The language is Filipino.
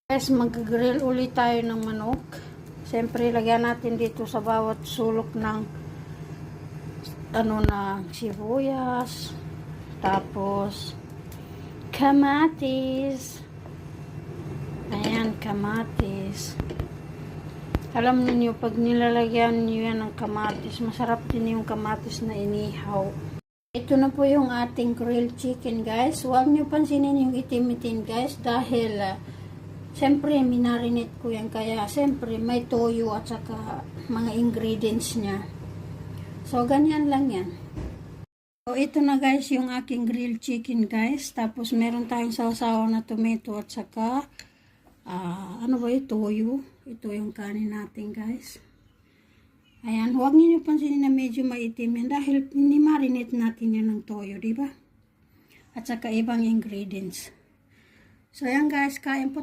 Guys, mag-grill ulit tayo ng manok. Siyempre, lagyan natin dito sa bawat sulok ng sibuyas, tapos kamatis. Ayan, kamatis. Alam niyo, pag nilalagyan niyo yan ng kamatis, masarap din yung kamatis na inihaw. Ito na po yung ating grilled chicken, guys. Huwag niyo pansinin yung itim-itim, guys, dahil siyempre, minarinate ko yan. Kaya, siyempre, may toyo at saka mga ingredients niya. So, ganyan lang yan. So, ito na guys, yung aking grilled chicken, guys. Tapos, meron tayong sausaw na tomato at saka, toyo. Ito yung kanin natin, guys. Ayan, huwag niyo pansinin na medyo maitim yan dahil ni-marinate natin yan ng toyo, diba? At saka ibang ingredients. So, ayan guys, kain po